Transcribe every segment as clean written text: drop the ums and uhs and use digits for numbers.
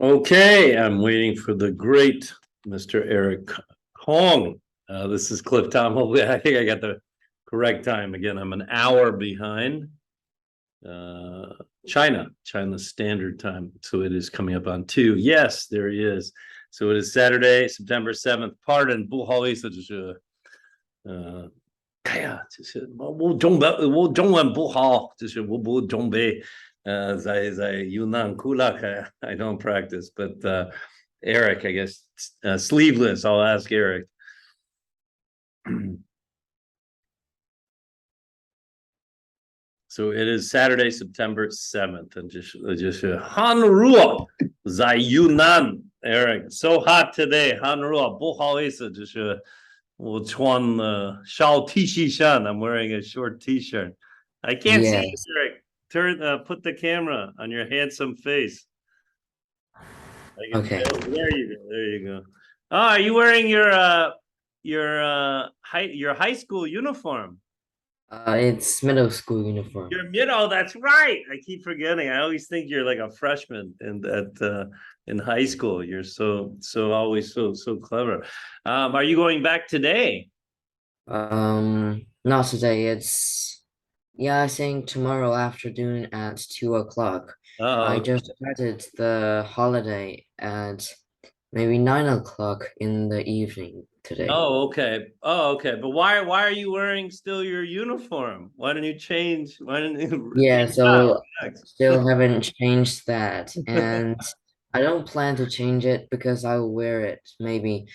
Okay, I'm waiting for the great Mr. Eric Hong. This is Cliff Tom. Hopefully, I think I got the correct time. Again, I'm an hour behind uh, China Standard Time. So it is coming up on 2. Yes, there he is. So it is Saturday, September 7th. Pardon, 不好意思，就是我中文不好，就是我中文不好，在 Yunnan Kulak I don't practice, but Eric, I guess sleeveless. I'll ask Eric. So it is Saturday, September 7th, and just Hanruo在 Yunnan. Eric, so hot today. Hanruo 不好意思，就是我穿 T-shirt. I'm wearing a short T-shirt. I can't see you, Yes. Eric. Put the camera on your handsome face. I can Okay. tell. There you go. There you go. Oh, are you wearing your high school uniform? It's middle school uniform. You're mid. Oh, that's right. I keep forgetting. I always think you're like a freshman in high school. You're so always so clever. Are you going back today? Not today. Yeah, I think tomorrow afternoon at 2 o'clock. I Oh, just started the holiday at maybe 9 o'clock in the evening today. okay. Oh, okay. But why are you wearing still your uniform? Why don't you change? Why don't you Yeah, so relax? still haven't changed that. And I don't plan to change it because I will wear it maybe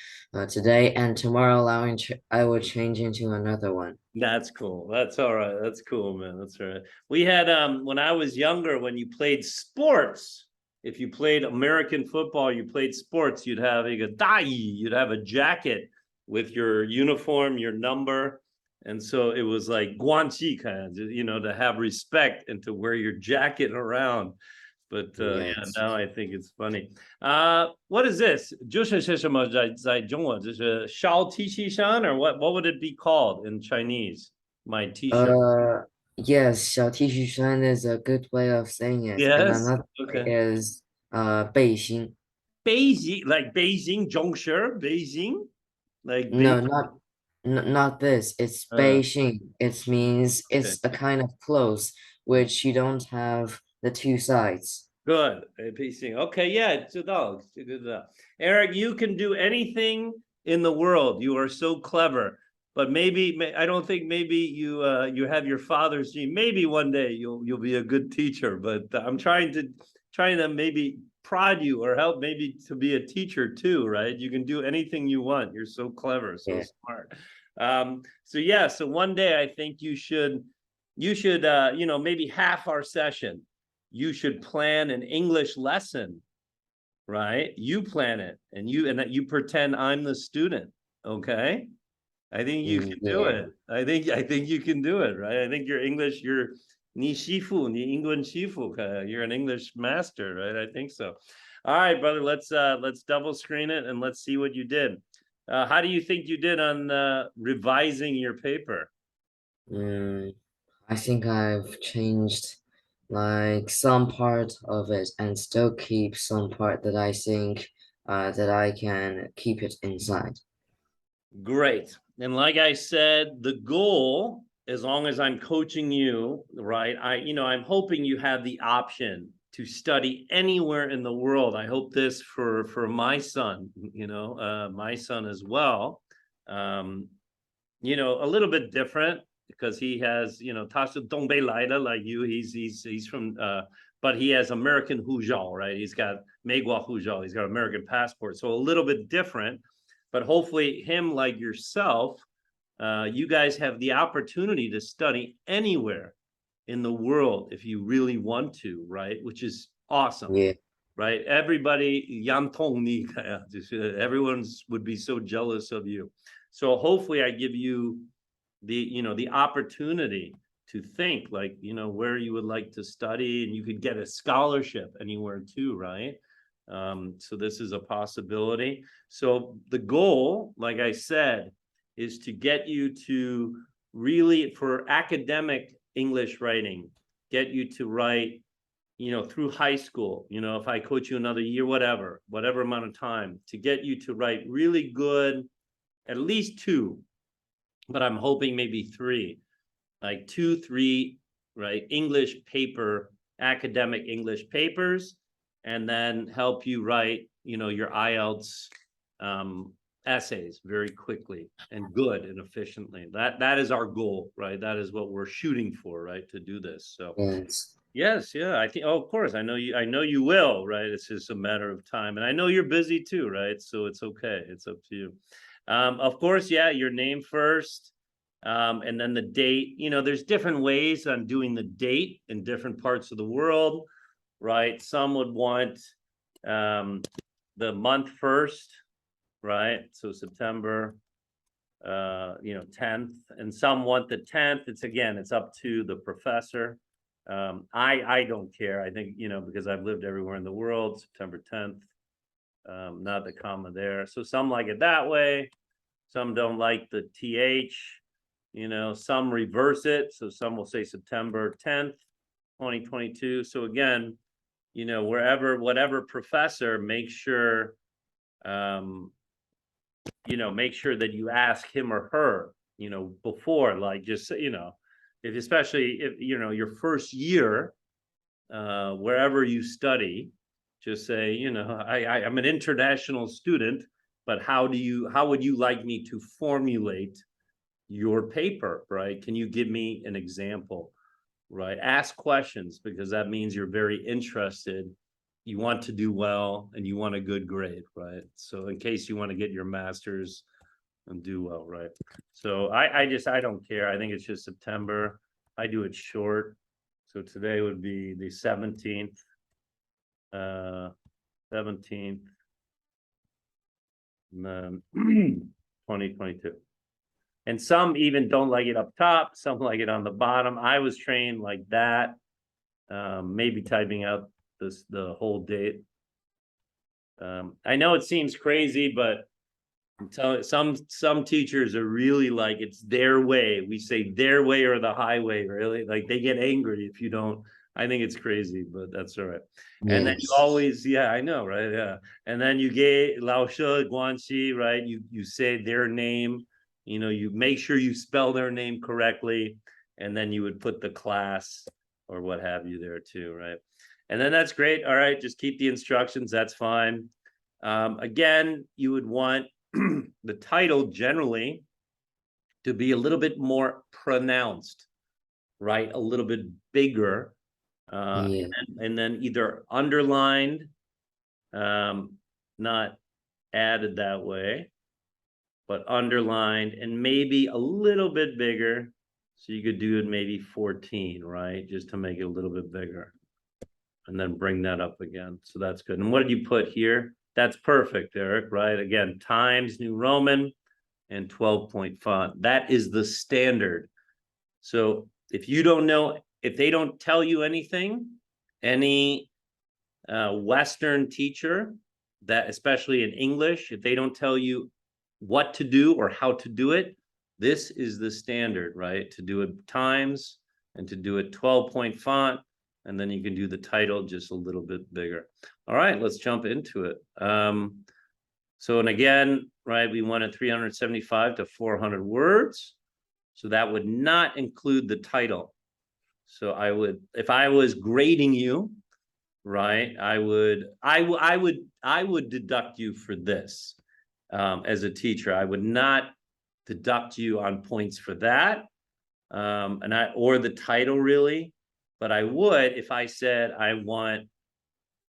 today and tomorrow I will change into another one. That's cool. That's all right. That's cool, man. That's all right. We had when I was younger, when you played sports, if you played American football, you played sports, you'd have a dai, you'd have a jacket with your uniform, your number. And so it was like guanxi kind of, to have respect and to wear your jacket around. But yeah, Yes. now I think it's funny. What is this? 就是什么在中文就是烧 T 恤衫 or what would it be called in Chinese? My T-shirt. Uh, yes, 小 T恤衫 is a good way of saying it, and Yes. another way Okay. is 背心. Beijing, like Beijing, Zhongshe, Beijing, like No, Beijing. not this. It's Uh, 背心. It means okay. it's a kind of clothes which you don't have the two sides. Good. Beijing. Okay. Yeah. 知道，这个知道. Eric, you can do anything in the world. You are so clever. But maybe I don't think maybe you have your father's gene. Maybe one day you'll be a good teacher. But I'm trying to maybe prod you or help maybe to be a teacher too, right? You can do anything you want. You're so clever, so Yeah. smart. So yeah, so one day I think you should maybe half our session, you should plan an English lesson, right? You plan it and that you pretend I'm the student, okay? I think you can do Yeah. it. I think you can do it, right? I think your English, you're 你媳妇，你英文媳妇, you're an English master, right? I think so. All right, brother, let's double screen it and let's see what you did. How do you think you did on revising your paper? Mm, I think I've changed like some part of it and still keep some part that I think that I can keep it inside. Great. And like I said, the goal, as long as I'm coaching you, right? I'm hoping you have the option to study anywhere in the world. I hope this for my son, my son as well. Um, a little bit different because he has, Tasha Dongbei Laida like you. He's from but he has American Huzhou, right? He's got Meigua Huzhou, he's got American passport. So a little bit different, but hopefully him like yourself, you guys have the opportunity to study anywhere in the world if you really want to, right? Which is awesome, Yeah. right? Everybody, everyone's would be so jealous of you. So hopefully I give you the opportunity to think like, where you would like to study, and you could get a scholarship anywhere too, right? So this is a possibility. So the goal, like I said, is to get you to really, for academic English writing, get you to write through high school, if I coach you another year, whatever amount of time to get you to write really good, at least two, but I'm hoping maybe three, like 2, 3, right? Academic English papers, and then help you write, your IELTS essays very quickly and good and efficiently. That is our goal, right? That is what we're shooting for, right? To do this. So Yes. yes, yeah, I think, of course, I know you will, right? It's just a matter of time. And I know you're busy too, right? So it's okay. It's up to you. Of course, yeah, your name first. And then the date. There's different ways on doing the date in different parts of the world, right? Some would want the month first, right? So September 10th, and some want the 10th. It's up to the professor. I don't care. I think, because I've lived everywhere in the world, September 10th, not the comma there. So some like it that way. Some don't like the TH, some reverse it. So some will say September 10th, 2022. So again, whatever professor, make sure that you ask him or her, before, like, just, if, especially if, your first year, wherever you study, just say, I'm an international student, but how would you like me to formulate your paper, right? Can you give me an example, right? Ask questions, because that means you're very interested. You want to do well and you want a good grade, right? So in case you want to get your master's and do well, right? So I don't care. I think it's just September. I do it short. So today would be the 17th. 17th, 2022. And some even don't like it up top, some like it on the bottom. I was trained like that. Maybe typing out the whole date. I know it seems crazy, but I'm telling some teachers are really like, it's their way. We say their way or the highway, really. Like, they get angry if you don't. I think it's crazy, but that's all right. And then you Yes. always, yeah, I know, right? Yeah. And then you get Lao She, Guanxi, right? You say their name, you make sure you spell their name correctly, and then you would put the class or what have you there too, right? And then that's great. All right, just keep the instructions. That's fine. Again, you would want the title generally to be a little bit more pronounced, right? A little bit bigger, Yeah. and then either underlined, not added that way, but underlined, and maybe a little bit bigger. So you could do it maybe 14, right? Just to make it a little bit bigger. And then bring that up again. So that's good. And what did you put here? That's perfect, Eric, right? Again, Times New Roman and 12-point font. That is the standard. So if you don't know, if they don't tell you anything, any Western teacher, that especially in English, if they don't tell you what to do or how to do it, this is the standard, right? To do it Times and to do it 12-point font, and then you can do the title just a little bit bigger. All right, let's jump into it. So, and again, right, we wanted 375 to 400 words. So that would not include the title. So I would, if I was grading you, right, I would deduct you for this. As a teacher, I would not deduct you on points for that, or the title, really. But I would if I said I want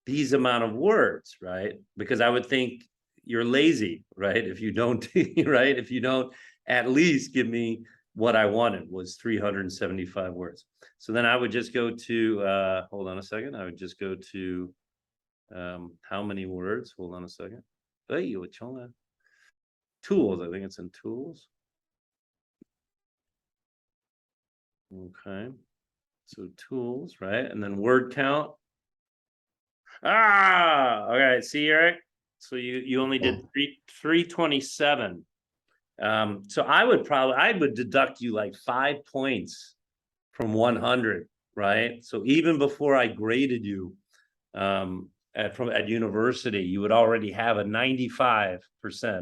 these amount of words, right? Because I would think you're lazy, right? If you don't, right? If you don't at least give me what I wanted, was 375 words. So then I would just go to, hold on a second. I would just go to, how many words? Hold on a second. Hey, tools. I think it's in tools. Okay. So tools, right? And then word count. Okay. See, Eric. So you only did 327. So I would deduct you like 5 points from 100. right? So even before I graded you at university, you would already have a 95%,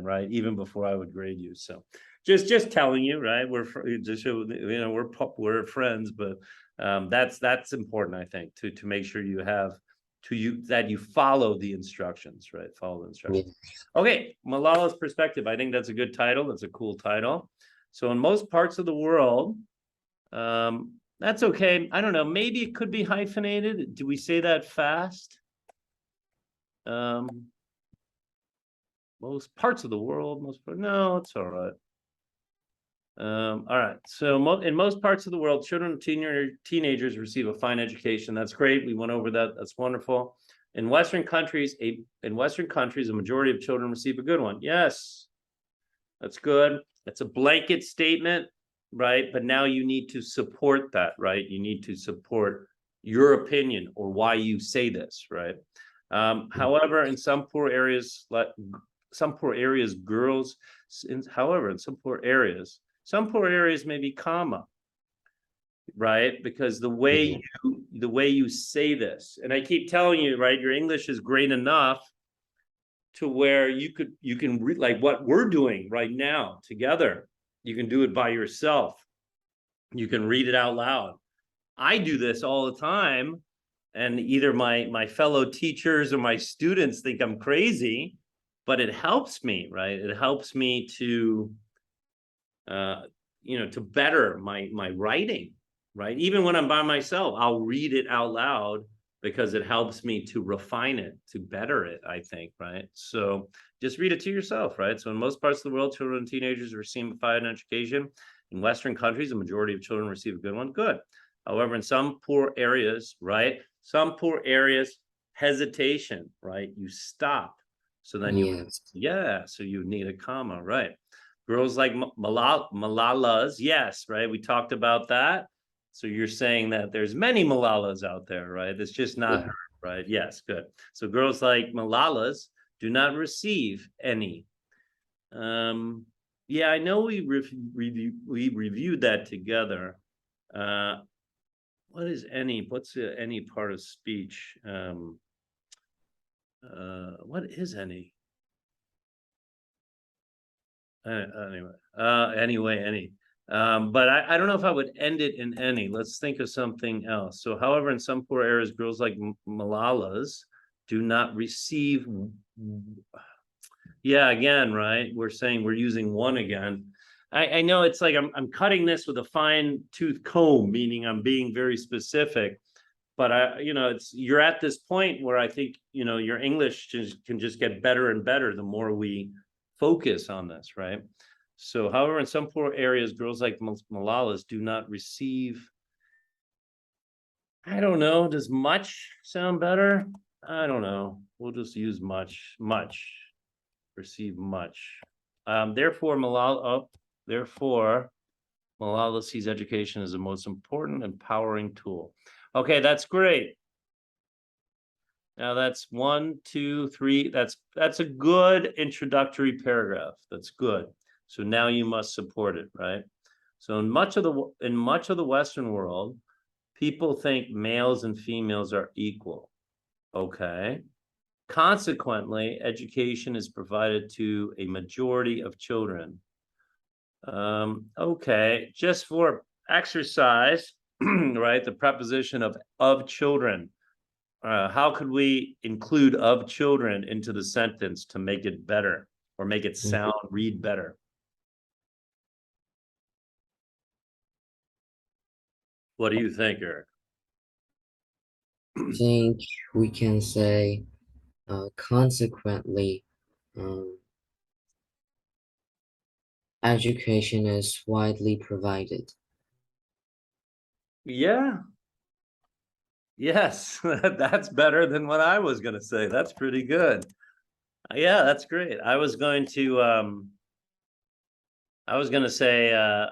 right? Even before I would grade you. So just telling you, right? We're just, we're friends, but that's important, I think, to make sure you have that you follow the instructions, right? Follow the instructions. Okay, Malala's perspective. I think that's a good title. That's a cool title. So in most parts of the world, that's okay. I don't know. Maybe it could be hyphenated. Do we say that fast? Most parts of the world, no, it's all right. All right. So in most parts of the world, children and teenagers receive a fine education. That's great. We went over that. That's wonderful. In Western countries, a majority of children receive a good one. Yes, that's good. That's a blanket statement, right? But now you need to support that, right? You need to support your opinion or why you say this, right? However, in some poor areas, girls, however, in some poor areas may be comma, right? Because the way you say this, and I keep telling you, right, your English is great enough to where you can read like what we're doing right now together. You can do it by yourself. You can read it out loud. I do this all the time, and either my fellow teachers or my students think I'm crazy, but it helps me, right? It helps me to to better my writing, right? Even when I'm by myself, I'll read it out loud because it helps me to refine it, to better it, I think, right? So just read it to yourself, right? So in most parts of the world, children and teenagers receive a fine education. In Western countries, the majority of children receive a good one. Good. However, in some poor areas, right? Some poor areas, hesitation, right? You stop. So then so you need a comma, right? Girls like Malalas, yes, right? We talked about that. So you're saying that there's many Malalas out there, right? It's just not her, right? Yes, good. So girls like Malalas do not receive any. Yeah, I know we reviewed that together. What is any? What's any part of speech? What is any? Anyway, any. But I don't know if I would end it in any. Let's think of something else. So, however, in some poor areas, girls like Malalas do not receive. Yeah, again, right? We're saying we're using one again. I know it's like I'm cutting this with a fine tooth comb, meaning I'm being very specific. But you're at this point where I think your English can just get better and better the more we focus on this, right? So, however, in some poor areas, girls like Malalas do not receive. I don't know. Does much sound better? I don't know. We'll just use much. Receive much. Therefore, Malala sees education as the most important, empowering tool. Okay, that's great. Now that's 1, 2, 3. That's a good introductory paragraph. That's good. So now you must support it, right? So in much of the Western world, people think males and females are equal. Okay. Consequently, education is provided to a majority of children. Okay, just for exercise, right? The preposition of children. How could we include of children into the sentence to make it better or make it read better? What do you think, Eric? I think we can say, consequently, education is widely provided. Yeah. Yes, that's better than what I was going to say. That's pretty good. Yeah, that's great. I was going to say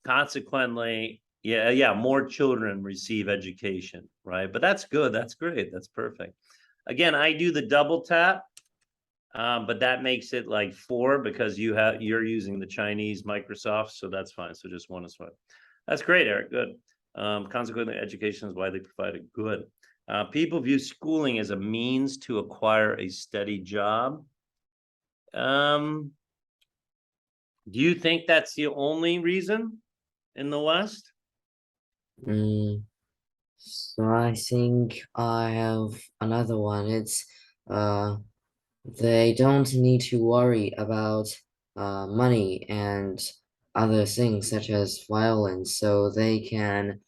consequently, more children receive education, right? But that's good. That's great. That's perfect. Again, I do the double tap, but that makes it like 4 because you're using the Chinese Microsoft, so that's fine. So just one is fine. That's great, Eric. Good. Consequently, education is widely provided. Good. People view schooling as a means to acquire a steady job. Do you think that's the only reason in the West? Mm, so I think I have another one. It's they don't need to worry about money and other things such as violence, so they can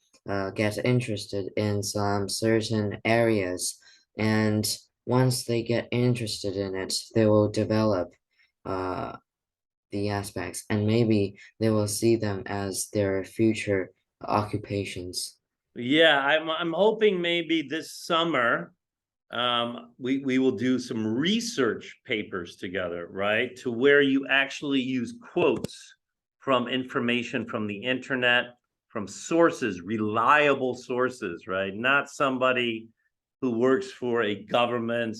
get interested in some certain areas. And once they get interested in it, they will develop uh, the aspects, and maybe they will see them as their future occupations. Yeah, I'm hoping maybe this summer we will do some research papers together, right? To where you actually use quotes from information from the internet, from sources, reliable sources, right? Not somebody who works for a government,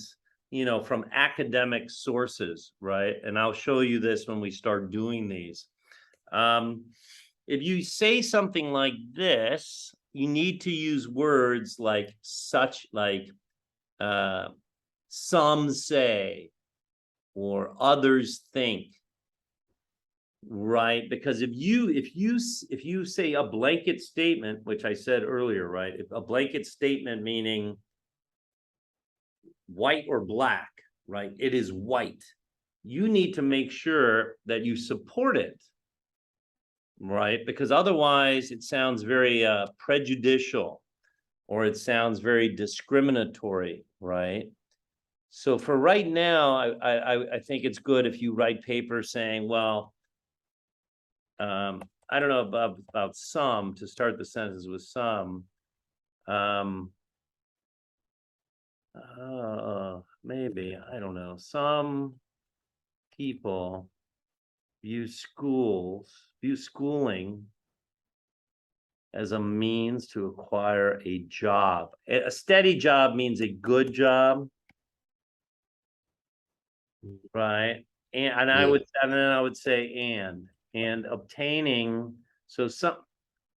from academic sources, right? And I'll show you this when we start doing these. Um, if you say something like this, you need to use words like such, like uh, some say or others think, right? Because if you say a blanket statement, which I said earlier, right? If a blanket statement meaning white or black, right? It is white. You need to make sure that you support it, right? Because otherwise it sounds very prejudicial, or it sounds very discriminatory, right? So for right now, I think it's good if you write papers saying, well, I don't know about some, to start the sentence with some. Um, Maybe, I don't know. Some people view schooling as a means to acquire a job. A steady job means a good job, right? And I Yeah, would, and then I would say, and obtaining, so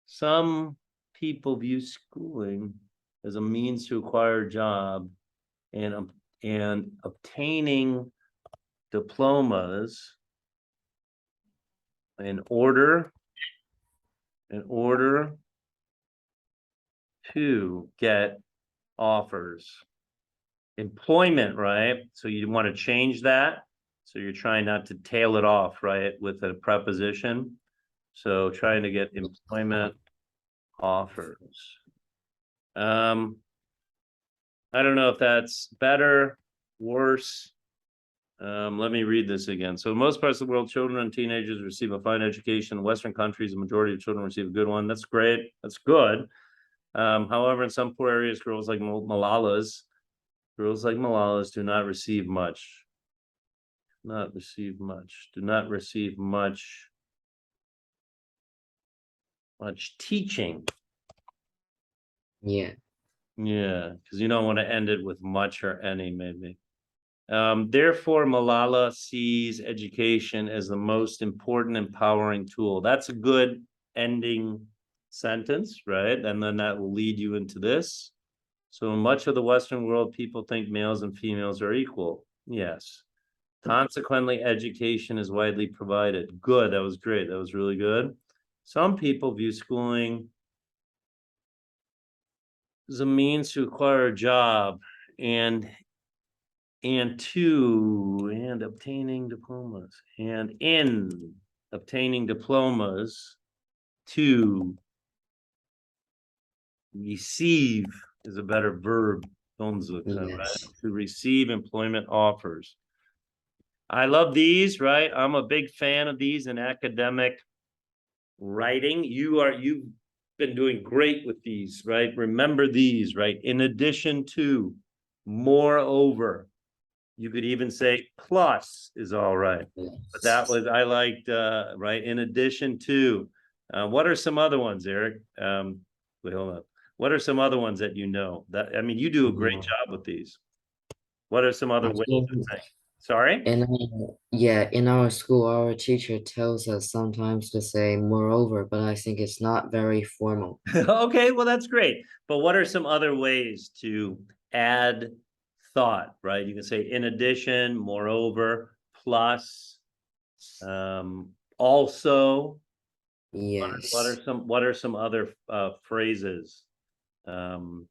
some people view schooling as a means to acquire a job, and obtaining diplomas in order in order to get offers. Employment, right? So you want to change that. So you're trying not to tail it off, right, with a preposition. So trying to get employment offers. I don't know if that's better, worse. Let me read this again. So in most parts of the world, children and teenagers receive a fine education. In Western countries, the majority of children receive a good one. That's great. That's good. However, in some poor areas, girls like Malala's do not receive much. Not receive much. Do not receive much teaching. yeah, Yeah, because you don't want to end it with much or any, maybe. Therefore, Malala sees education as the most important empowering tool. That's a good ending sentence, right? And then that will lead you into this. So in much of the Western world, people think males and females are equal. Yes. Consequently, education is widely provided. Good. That was great. That was really good. Some people view schooling as a means to acquire a job, and obtaining diplomas, and in obtaining diplomas to receive is a better verb. Right? yes, To receive employment offers. I love these, right? I'm a big fan of these in academic writing. You've been doing great with these, right? Remember these, right? In addition to, moreover, you could even say plus is all right. But that yes. was, I liked, right? In addition to, what are some other ones, Eric? Wait, hold up. What are some other ones that you know? That, I mean, you do a great Yeah. job with these. What are some other I ways to think think? Sorry? In our school, our teacher tells us sometimes to say moreover, but I think it's not very formal. Okay, well, that's great. But what are some other ways to add thought, right? You can say in addition, moreover, plus, also. Yes. What are some other phrases? Um,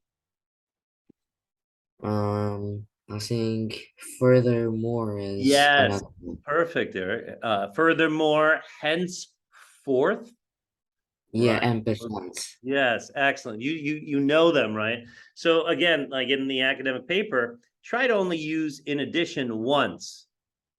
I think furthermore is yes, another one. perfect, Eric. Furthermore, henceforth, Yeah, right? and besides. Yes, excellent. You know them, right? So again, like in the academic paper, try to only use in addition once,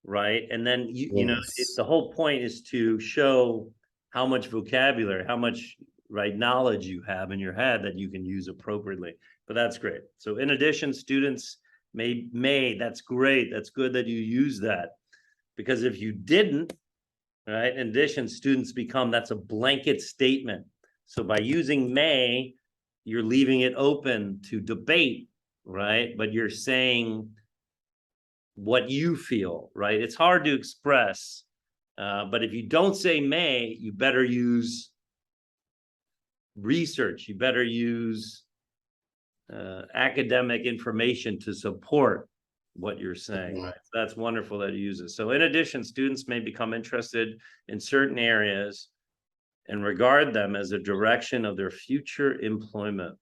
right? And then Yes. the whole point is to show how much vocabulary, how much right knowledge you have in your head that you can use appropriately. But that's great. So in addition, students may that's great. That's good that you use that because if you didn't, right? In addition, students become that's a blanket statement. So by using may, you're leaving it open to debate, right? But you're saying what you feel, right? It's hard to express, but if you don't say may, you better use research. You better use academic information to support what you're saying, Yeah. right? So that's wonderful that you use it. So in addition, students may become interested in certain areas and regard them as a direction of their future employment.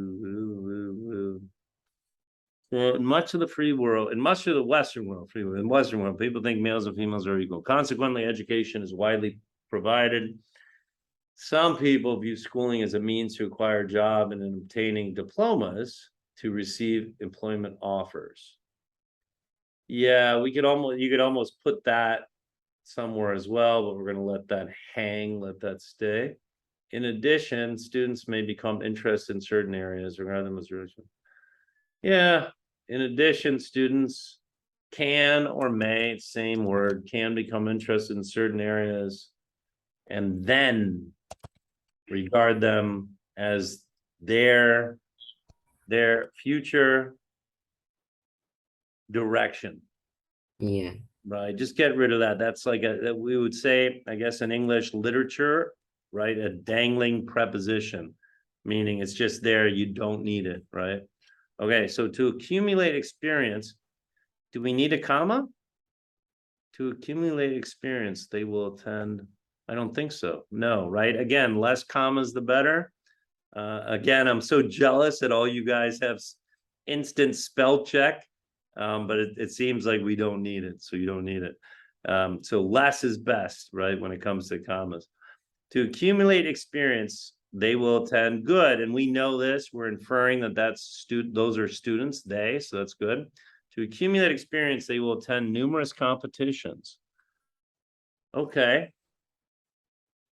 Ooh. Well, in much of the free world, in much of the Western world, in Western world, people think males and females are equal. Consequently, education is widely provided. Some people view schooling as a means to acquire a job and in obtaining diplomas to receive employment offers. Yeah, you could almost put that somewhere as well, but we're going to let that hang, let that stay. In addition, students may become interested in certain areas regarding them as religion. Yeah. In addition, students can or may, same word, can become interested in certain areas and then regard them as their future direction. Yeah. Right. Just get rid of that. That's like we would say, I guess, in English literature, right? A dangling preposition, meaning it's just there. You don't need it, right? Okay. So to accumulate experience, do we need a comma? To accumulate experience, they will attend. I don't think so. No, right? Again, less commas, the better. Again, I'm so jealous that all you guys have instant spell check, but it seems like we don't need it, so you don't need it. So less is best, right, when it comes to commas. To accumulate experience, they will attend good, and we know this. We're inferring that those are students, they, so that's good. To accumulate experience, they will attend numerous competitions. Okay.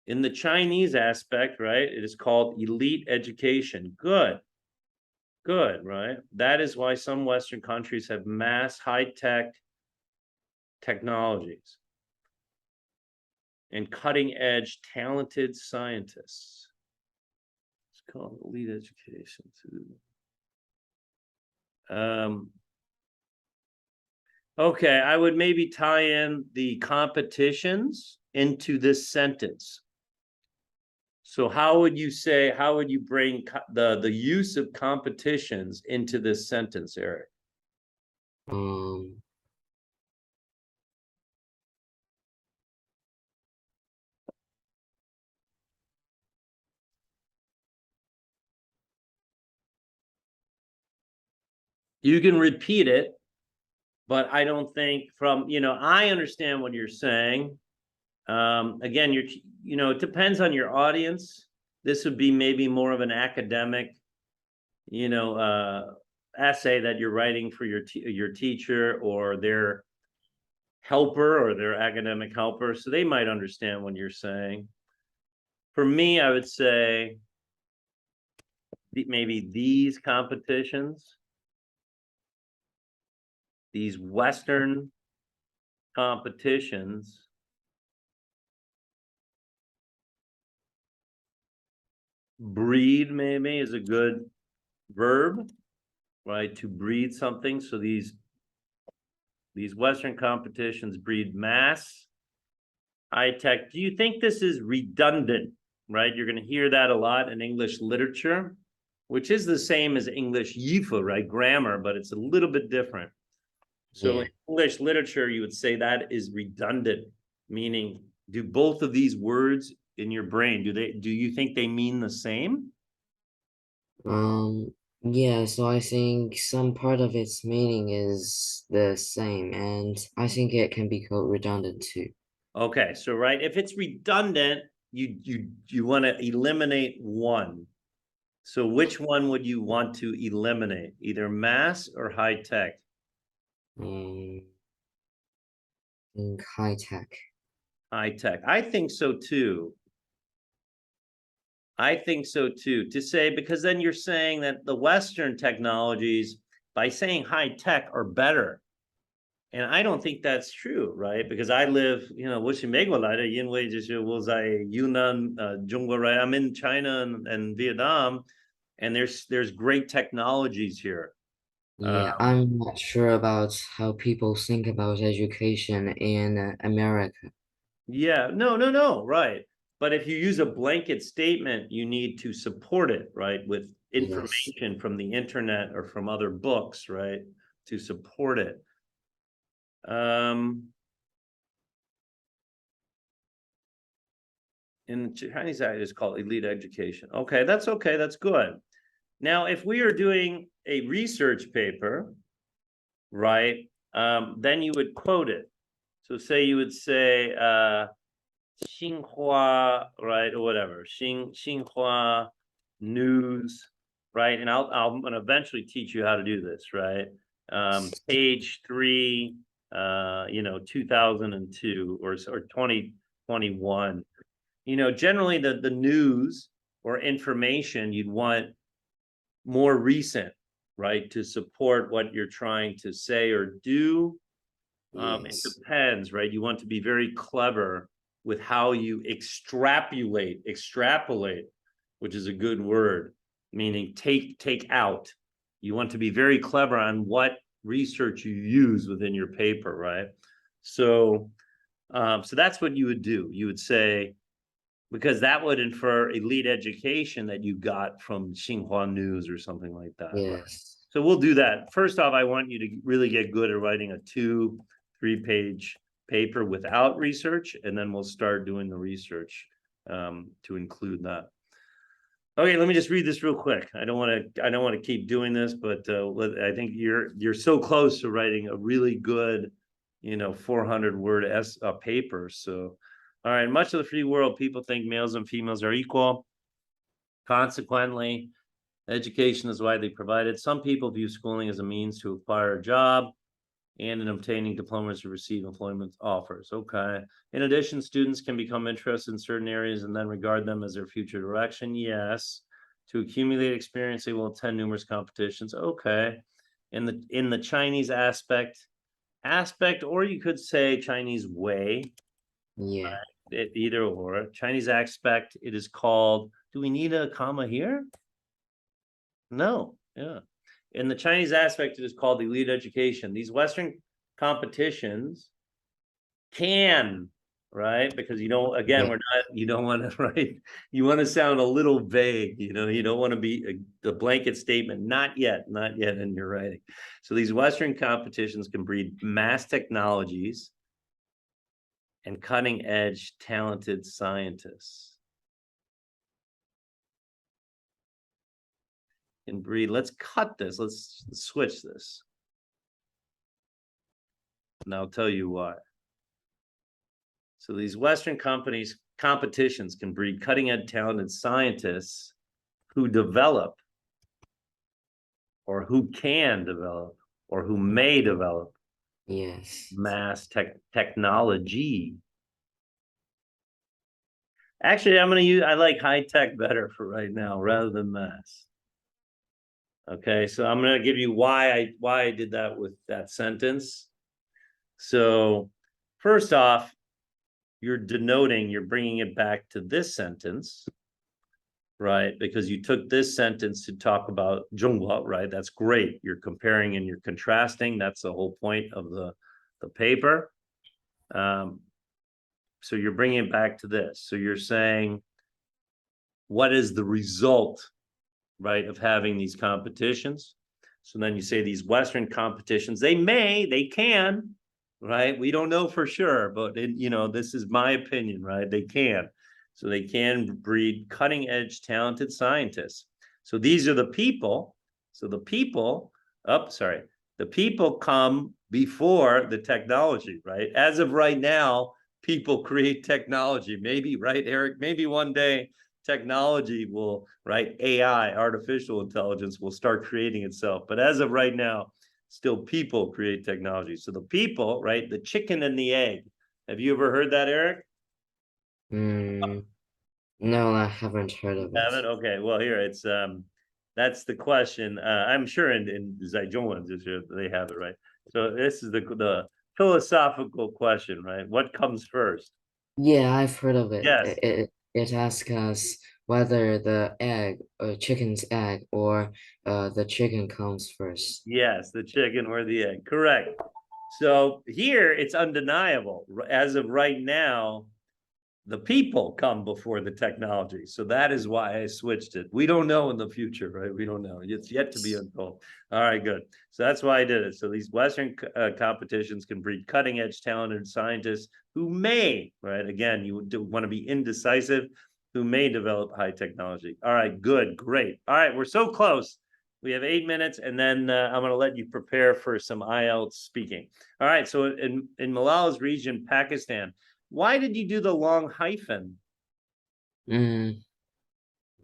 In the Chinese aspect, right, it is called elite education. Good. Good, right? That is why some Western countries have mass high-tech technologies and cutting-edge talented scientists. It's called elite education too. Okay, I would maybe tie in the competitions into this sentence. So how would you bring the use of competitions into this sentence, Eric? Um, You can repeat it, but I don't think I understand what you're saying. Again, it depends on your audience. This would be maybe more of an academic, you know, essay that you're writing for your teacher or their helper or their academic helper. So they might understand what you're saying. For me, I would say maybe these competitions, these Western competitions, breed maybe is a good verb. right, to breed something. So these Western competitions breed mass, high tech. Do you think this is redundant? Right, you're going to hear that a lot in English literature, which is the same as English yifu, right? Grammar, but it's a little bit different. So Yeah. in English literature, you would say that is redundant, meaning do both of these words in your brain, do you think they mean the same? Um, yeah, so I think some part of its meaning is the same, and I think it can be called redundant too. Okay, so right, if it's redundant, you want to eliminate one. So which one would you want to eliminate? Either mass or high tech? I think high tech. High tech. I think so too. I think so too. To say, because then you're saying that the Western technologies, by saying high tech, are better. And I don't think that's true, right? Because I live, 我是美国来的，因为就是我在 Yunnan, right? I'm in China and Vietnam, and there's great technologies here. Yeah, I'm not sure about how people think about education in America. Yeah, no, right. But if you use a blanket statement, you need to support it, right, with Yes. information from the internet or from other books, right, to support it. Um, in Chinese, I just call it elite education. Okay, that's okay. That's good. Now, if we are doing a research paper, right, then you would quote it. So say you would say Xinhua, right, or whatever, Xinhua News, right? And I'm gonna eventually teach you how to do this, right? Page 3, 2002 or 2021. Generally the news or information you'd want more recent, right, to support what you're trying to say or do. It Yes. depends, right? You want to be very clever with how you extrapolate, which is a good word, meaning take out. You want to be very clever on what research you use within your paper, right? So, so that's what you would do. You would say, because that would infer elite education that you got from Xinhua News or something like that, right? Yes. So we'll do that. First off, I want you to really get good at writing a 2-3 page paper without research, and then we'll start doing the research to include that. Okay, let me just read this real quick. I don't want to keep doing this, but I think you're so close to writing a really good, 400 word paper. So, all right, much of the free world, people think males and females are equal. Consequently, education is widely provided. Some people view schooling as a means to acquire a job and in obtaining diplomas to receive employment offers. Okay. In addition, students can become interested in certain areas and then regard them as their future direction. Yes. To accumulate experience, they will attend numerous competitions. Okay. In the Chinese aspect, or you could say Chinese way, Yeah. either or. Chinese aspect, it is called. Do we need a comma here? No. Yeah. In the Chinese aspect, it is called elite education. These Western competitions can, right? Because again, Yeah. we're not, you don't want to, right? You want to sound a little vague, you don't want to be the blanket statement, not yet in your writing. So these Western competitions can breed mass technologies and cutting edge talented scientists. Can breed, let's cut this, let's switch this. And I'll tell you why. So these Western competitions can breed cutting edge talented scientists who develop or who can develop or who may develop Yes. mass technology. Actually, I like high tech better for right now rather than mass. Okay, so I'm going to give you why I did that with that sentence. So first off, you're bringing it back to this sentence. right? Because you took this sentence to talk about Zhonghua, right? That's great. You're comparing and you're contrasting. That's the whole point of the paper. So you're bringing it back to this. So you're saying, what is the result, right, of having these competitions? So then you say these Western competitions, they can, right? We don't know for sure, but this is my opinion, right? They can. So they can breed cutting edge, talented scientists. So these are the people. So the people, the people come before the technology, right? As of right now, people create technology. Maybe, right, Eric? Maybe one day technology will, right? AI, artificial intelligence will start creating itself. But as of right now, still people create technology. So the people, right? The chicken and the egg. Have you ever heard that, Eric? Mm, no, I haven't heard of Have it. it? Okay. Well, here it's that's the question. I'm sure in Zhejiang they have it, right? So this is the philosophical question, right? What comes first? Yeah, I've heard of it. Yes. It asks us whether the egg, chicken's egg, or the chicken comes first. Yes, the chicken or the egg. Correct. So here it's undeniable. As of right now, the people come before the technology. So that is why I switched it. We don't know in the future, right? We don't know. It's yet to be untold. All right, good. So that's why I did it. So these Western competitions can breed cutting edge, talented scientists who may, right? Again, you want to be indecisive, who may develop high technology. All right, good, great. All right, we're so close. We have 8 minutes, and then I'm going to let you prepare for some IELTS speaking. All right, so in Malala's region, Pakistan, why did you do the long hyphen? Mm,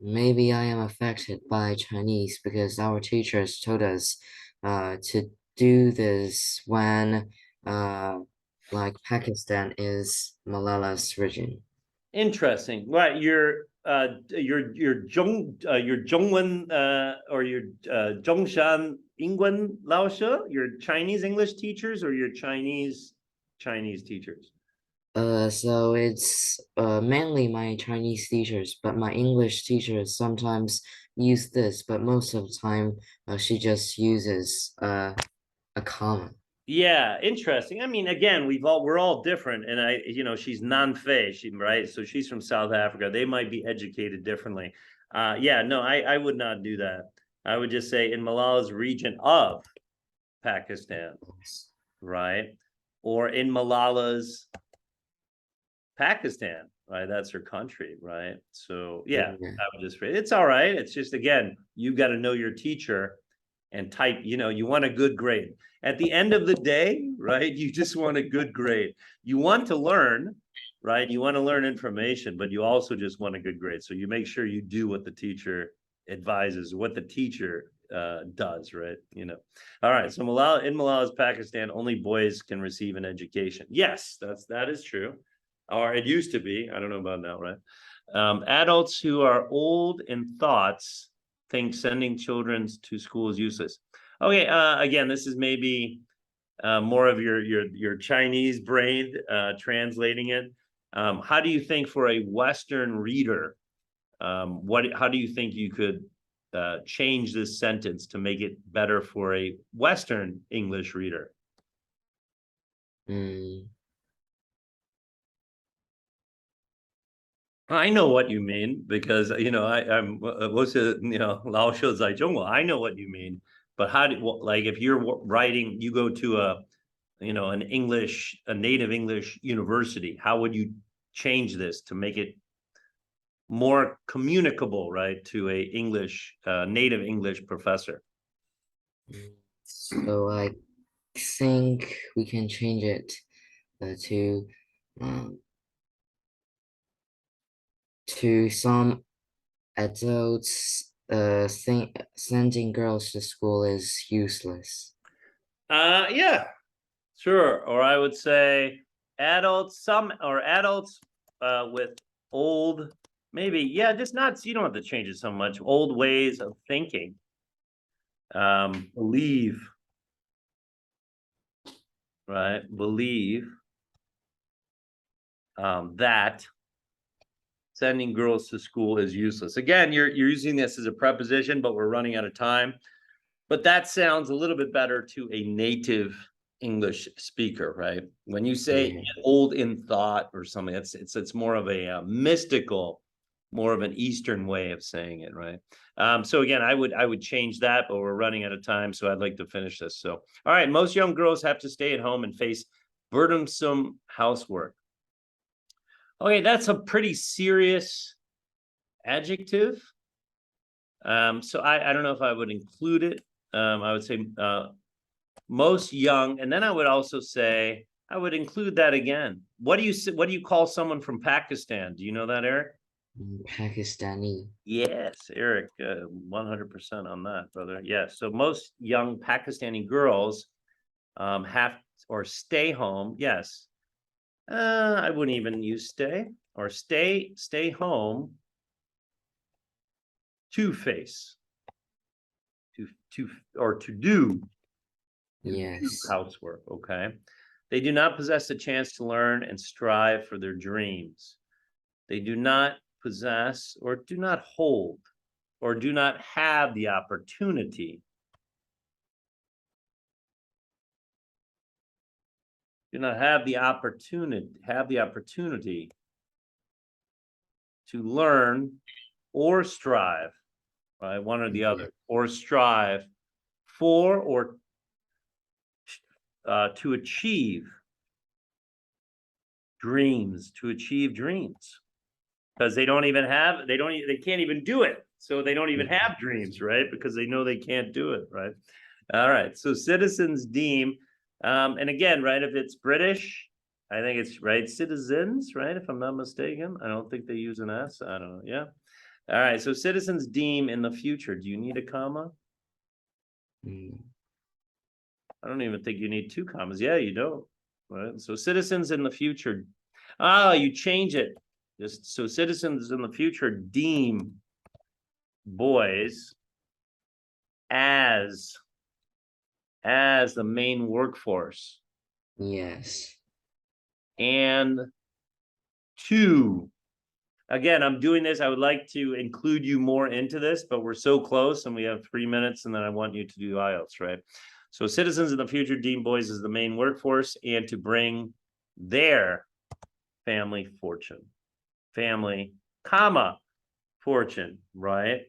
maybe I am affected by Chinese because our teachers told us to do this when like Pakistan is Malala's region. Interesting. Right, your Zhongwen or your Zhongshan Ingwen Laoshe, your Chinese English teachers or your Chinese teachers? So it's mainly my Chinese teachers, but my English teachers sometimes use this, but most of the time she just uses a comma. Yeah, interesting. I mean, again, we're all different, and she's non-Fei, right? So she's from South Africa. They might be educated differently. Yeah, no, I would not do that. I would just say in Malala's region of Pakistan, right? Or in Malala's Pakistan, right? That's her country, right? So yeah, Yeah. I would just it's all right. It's just again, you got to know your teacher and type, you want a good grade. At the end of the day, right? You just want a good grade. You want to learn, right? You want to learn information, but you also just want a good grade. So you make sure you do what the teacher advises, what the teacher does, right? All right. So in Malala's Pakistan, only boys can receive an education. Yes, that is true. Or it used to be. I don't know about now, right? Adults who are old in thoughts think sending children to school is useless. Okay, again, this is maybe more of your Chinese brain translating it. How do you think for a Western reader, how do you think you could change this sentence to make it better for a Western English reader? Mm, I know what you mean because I'm what's it, Lao Shou Zai Zhongguo. I know what you mean, but like if you're writing, you go to a native English university, how would you change this to make it more communicable, right, to a native English professor? so I think we can change it to um, some adults think sending girls to school is useless. Yeah, sure. Or I would say adults with old, maybe, yeah, just not, you don't have to change it so much. Old ways of thinking. Believe, right? Believe that sending girls to school is useless. Again, you're using this as a preposition, but we're running out of time. But that sounds a little bit better to a native English speaker, right? When you say Yeah. old in thought or something, it's more of a mystical, more of an Eastern way of saying it, right? So again, I would change that, but we're running out of time, so I'd like to finish this. So, all right, most young girls have to stay at home and face burdensome housework. Okay, that's a pretty serious adjective. So I don't know if I would include it. I would say most young, and then I would also say I would include that again. What do you call someone from Pakistan? Do you know that, Eric? Pakistani. Yes, Eric, 100% on that, brother. Yes. So most young Pakistani girls have or stay home. Yes. I wouldn't even use stay or stay home to face to do Yes. housework. Okay. They do not possess the chance to learn and strive for their dreams. They do not possess or do not hold or do not have the opportunity. Do not have the opportunity to learn or strive, right? One or the other, or strive for or to achieve dreams, because they can't even do it. So they don't even have dreams, right? Because they know they can't do it, right? All right. So citizens deem, and again, right, if it's British, I think it's right, citizens, right? If I'm not mistaken, I don't think they use an S. I don't know. Yeah. All right. So citizens deem in the future. Do you need a comma? I don't even think you need two commas. Yeah, you don't. Right. So citizens in the future. You change it. Just so citizens in the future deem boys as the main workforce. Yes. And two, again, I'm doing this. I would like to include you more into this, but we're so close and we have 3 minutes and then I want you to do IELTS, right? So citizens in the future deem boys as the main workforce and to bring their family fortune. Family, comma, fortune, right?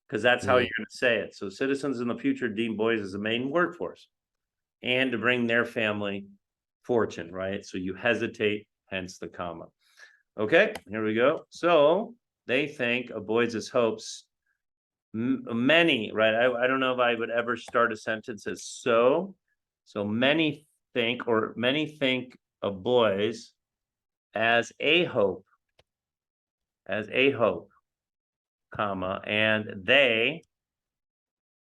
Because that's how you're going to say it. So citizens in the future deem boys as the main workforce and to bring their family fortune, right? So you hesitate, hence the comma. Okay, here we go. So they think of boys as hopes. Many, right? I don't know if I would ever start a sentence as so. So many think of boys as a hope, comma, and they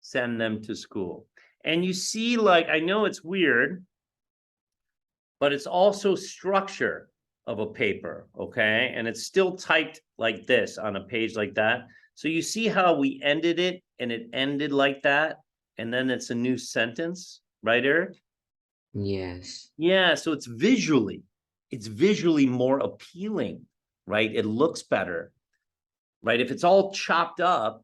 send them to school. And you see, like, I know it's weird, but it's also structure of a paper, okay? And it's still typed like this on a page like that. So you see how we ended it and it ended like that, and then it's a new sentence, right, Eric? Yes. Yeah, so it's visually more appealing, right? It looks better, right? If it's all chopped up,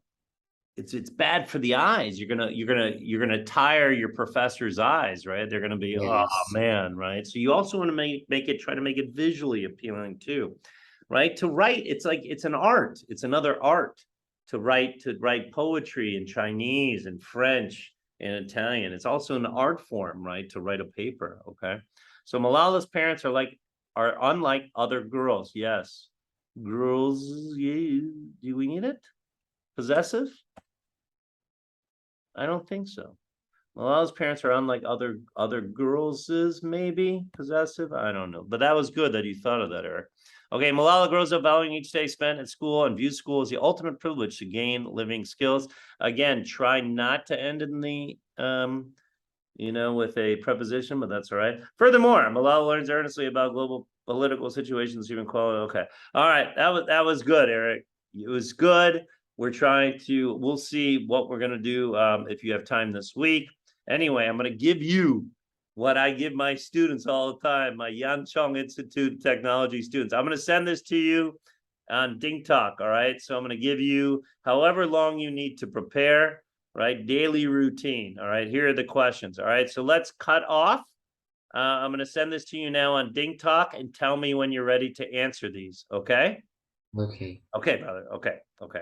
it's bad for the eyes. You're gonna tire your professor's eyes, right? They're gonna be, oh man, right? So you also want to try to make it visually appealing too, right? To write, it's like it's an art. It's another art to write poetry in Chinese and French and Italian. It's also an art form, right? To write a paper. Okay. So Malala's parents are unlike other girls. Yes. Girls, yeah, do we need it? Possessive? I don't think so. Malala's parents are unlike other girls' maybe possessive. I don't know, but that was good that you thought of that, Eric. Okay, Malala grows up valuing each day spent at school and views school as the ultimate privilege to gain living skills. Again, try not to end in the with a preposition, but that's all right. Furthermore, Malala learns earnestly about global political situations, human quality. Okay, all right, that was good, Eric. It was good. We'll see what we're going to do if you have time this week. Anyway, I'm going to give you what I give my students all the time, my Yan Chong Institute Technology students. I'm going to send this to you. on Ding Talk. All right. So I'm going to give you however long you need to prepare, right? Daily routine. All right. Here are the questions. All right. So let's cut off. I'm going to send this to you now on Ding Talk and tell me when you're ready to answer these. Okay. Okay. Okay, brother. Okay. Okay.